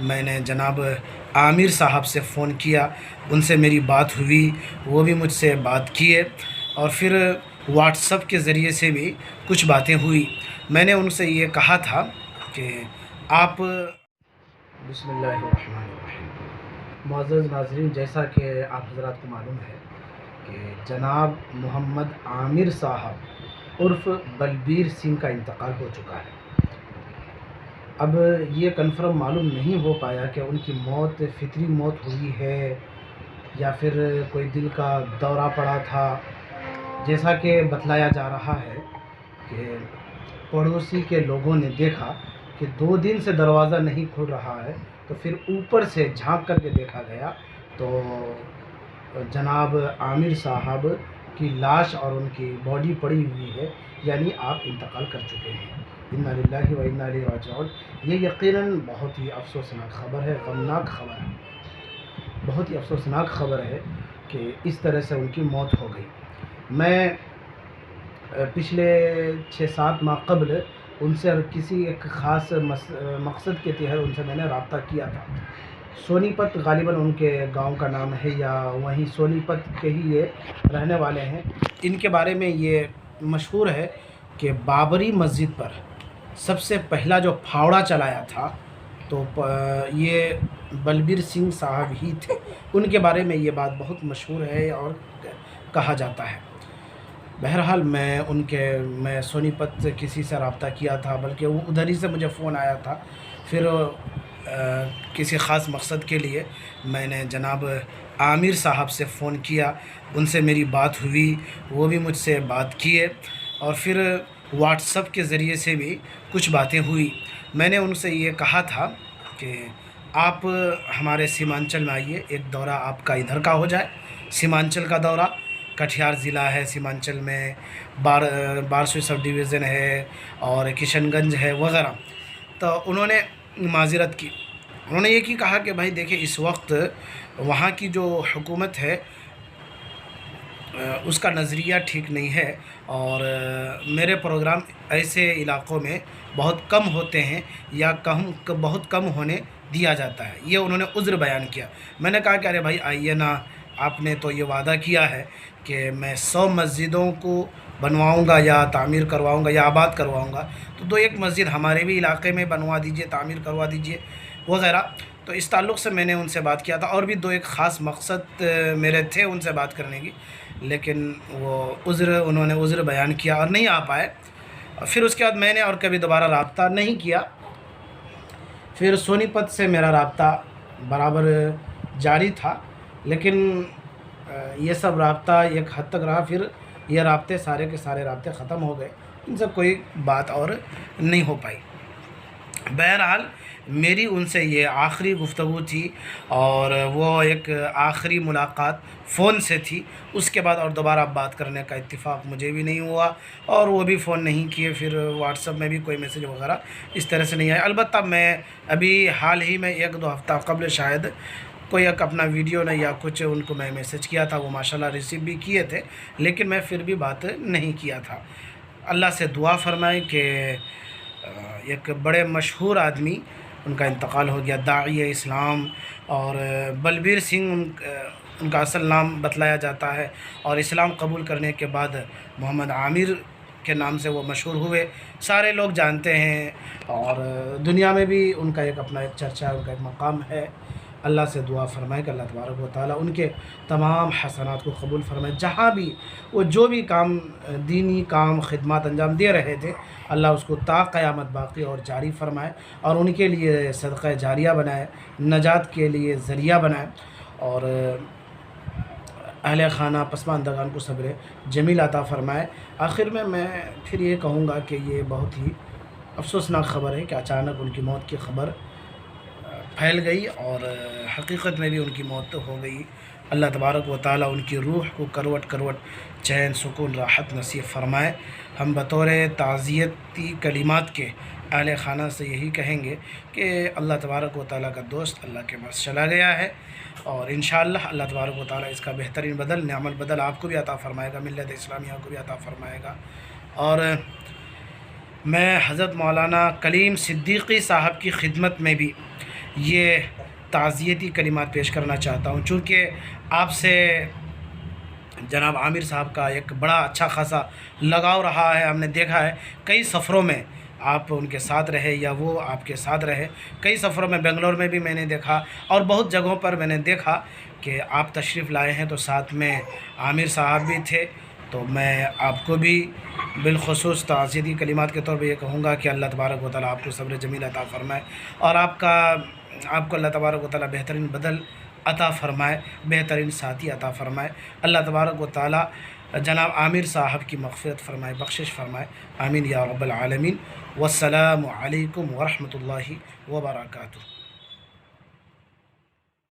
میں نے جناب عامر صاحب سے فون کیا، ان سے میری بات ہوئی، وہ بھی مجھ سے بات کیے، اور پھر واٹس ایپ کے ذریعے سے بھی کچھ باتیں ہوئی۔ میں نے ان سے یہ کہا تھا کہ آپ بسم اللہ الرحمن الرحیم۔ معزز ناظرین، جیسا کہ آپ حضرات کو معلوم ہے کہ جناب محمد عامر صاحب عرف بلبیر سنگھ کا انتقال ہو چکا ہے۔ اب یہ کنفرم معلوم نہیں ہو پایا کہ ان کی موت فطری موت ہوئی ہے یا پھر کوئی دل کا دورہ پڑا تھا۔ جیسا کہ بتلایا جا رہا ہے کہ پڑوسی کے لوگوں نے دیکھا کہ 2 دن سے دروازہ نہیں کھل رہا ہے، تو پھر اوپر سے جھانک کر کے دیکھا گیا تو جناب عامر صاحب کی لاش اور ان کی باڈی پڑی ہوئی ہے، یعنی آپ انتقال کر چکے ہیں۔ انا للہ و انا الیہ راجعون۔ یہ یقیناً بہت ہی افسوسناک خبر ہے، غمناک خبر ہے، بہت ہی افسوسناک خبر ہے کہ اس طرح سے ان کی موت ہو گئی۔ میں پچھلے 6-7 ماہ قبل ان سے کسی ایک خاص مقصد کے تحت ان سے میں نے رابطہ کیا تھا۔ سونی پت غالباً ان کے گاؤں کا نام ہے، یا وہیں سونی پت کے ہی یہ رہنے والے ہیں۔ ان کے بارے میں یہ مشہور ہے کہ بابری مسجد پر سب سے پہلا جو پھاوڑا چلایا تھا تو یہ بلبیر سنگھ صاحب ہی تھے۔ ان کے بارے میں یہ بات بہت مشہور ہے اور کہا جاتا ہے۔ بہرحال میں سونی پت سے کسی سے رابطہ کیا تھا، بلکہ وہ ادھر ہی سے مجھے فون آیا تھا۔ پھر کسی خاص مقصد کے لیے میں نے جناب عامر صاحب سے فون کیا، ان سے میری بات ہوئی، وہ بھی مجھ سے بات کیے، اور پھر واٹس ایپ کے ذریعے سے بھی کچھ باتیں ہوئی۔ میں نے ان سے یہ کہا تھا کہ آپ ہمارے سیمانچل میں آئیے، ایک دورہ آپ کا ادھر کا ہو جائے، سیمانچل کا دورہ۔ کٹھیار ضلع ہے سیمانچل میں، 12ویں سب ڈویژن ہے اور کشن گنج ہے وغیرہ۔ تو انہوں نے معذرت کی، انہوں نے یہ کہا کہ بھائی دیکھیں، اس وقت وہاں کی جو حکومت ہے اس کا نظریہ ٹھیک نہیں ہے، اور میرے پروگرام ایسے علاقوں میں بہت کم ہوتے ہیں یا بہت کم ہونے دیا جاتا ہے۔ یہ انہوں نے عذر بیان کیا۔ میں نے کہا کہ ارے بھائی آئیے نا، آپ نے تو یہ وعدہ کیا ہے کہ میں 100 مسجدوں کو بنواؤں گا یا تعمیر کرواؤں گا یا آباد کرواؤں گا، تو 2-1 مسجد ہمارے بھی علاقے میں بنوا دیجئے، تعمیر کروا دیجئے وغیرہ۔ تو اس تعلق سے میں نے ان سے بات کیا تھا، اور بھی 2-1 خاص مقصد میرے تھے ان سے بات کرنے کی، لیکن وہ انہوں نے عذر بیان کیا اور نہیں آ پائے۔ پھر اس کے بعد میں نے اور کبھی دوبارہ رابطہ نہیں کیا۔ پھر سونی پت سے میرا رابطہ برابر جاری تھا، لیکن یہ سب رابطہ ایک حد تک رہا، پھر یہ رابطے سارے کے سارے رابطے ختم ہو گئے، ان سے کوئی بات اور نہیں ہو پائی۔ بہرحال میری ان سے یہ آخری گفتگو تھی، اور وہ ایک آخری ملاقات فون سے تھی۔ اس کے بعد اور دوبارہ بات کرنے کا اتفاق مجھے بھی نہیں ہوا، اور وہ بھی فون نہیں کیے، پھر واٹس ایپ میں بھی کوئی میسیج وغیرہ اس طرح سے نہیں آیا۔ البتہ میں ابھی حال ہی میں 1-2 ہفتہ قبل شاید کوئی ایک اپنا ویڈیو نے یا کچھ ان کو میں میسیج کیا تھا، وہ ماشاءاللہ ریسیو بھی کیے تھے، لیکن میں پھر بھی بات نہیں کیا تھا۔ اللہ سے دعا فرمائے کہ ایک بڑے مشہور آدمی ان کا انتقال ہو گیا، داعی اسلام، اور بلبیر سنگھ ان کا اصل نام بتلایا جاتا ہے، اور اسلام قبول کرنے کے بعد محمد عامر کے نام سے وہ مشہور ہوئے، سارے لوگ جانتے ہیں، اور دنیا میں بھی ان کا ایک اپنا ایک چرچا، ان کا ایک مقام ہے۔ اللہ سے دعا فرمائے کہ اللہ تبارک و تعالیٰ ان کے تمام حسنات کو قبول فرمائے، جہاں بھی وہ جو بھی کام، دینی کام، خدمات انجام دے رہے تھے، اللہ اس کو تا قیامت باقی اور جاری فرمائے، اور ان کے لیے صدقہ جاریہ بنائے، نجات کے لیے ذریعہ بنائے، اور اہل خانہ پسماندگان کو صبر جمیل عطا فرمائے۔ آخر میں پھر یہ کہوں گا کہ یہ بہت ہی افسوسناک خبر ہے کہ اچانک ان کی موت کی خبر پھیل گئی، اور حقیقت میں بھی ان کی موت ہو گئی۔ اللہ تبارک و تعالیٰ ان کی روح کو کروٹ کروٹ چین، سکون، راحت نصیب فرمائے۔ ہم بطور تعزیتی کلمات کے اہل خانہ سے یہی کہیں گے کہ اللہ تبارک و تعالیٰ کا دوست اللہ کے پاس چلا گیا ہے، اور انشاءاللہ اللہ تبارک و تعالیٰ اس کا بہترین بدل، نعم البدل آپ کو بھی عطا فرمائے گا، ملت اسلامیہ کو بھی عطا فرمائے گا۔ اور میں حضرت مولانا کلیم صدیقی صاحب کی خدمت میں بھی یہ تعزیتی کلمات پیش کرنا چاہتا ہوں، چونکہ آپ سے جناب عامر صاحب کا ایک بڑا اچھا خاصا لگاؤ رہا ہے، ہم نے دیکھا ہے کئی سفروں میں آپ ان کے ساتھ رہے یا وہ آپ کے ساتھ رہے، کئی سفروں میں بنگلور میں بھی میں نے دیکھا اور بہت جگہوں پر میں نے دیکھا کہ آپ تشریف لائے ہیں تو ساتھ میں عامر صاحب بھی تھے۔ تو میں آپ کو بھی بالخصوص تعزیتی کلمات کے طور پہ یہ کہوں گا کہ اللہ تبارک و تعالیٰ آپ کو صبر جمیل عطا فرمائے اور آپ کو اللہ تبارک و تعالیٰ بہترین بدل عطا فرمائے، بہترین ساتھی عطا فرمائے۔ اللہ تبارک و تعالیٰ جناب عامر صاحب کی مغفرت فرمائے، بخشش فرمائے، آمین یا رب العالمین۔ والسلام علیکم ورحمۃ اللہ وبرکاتہ۔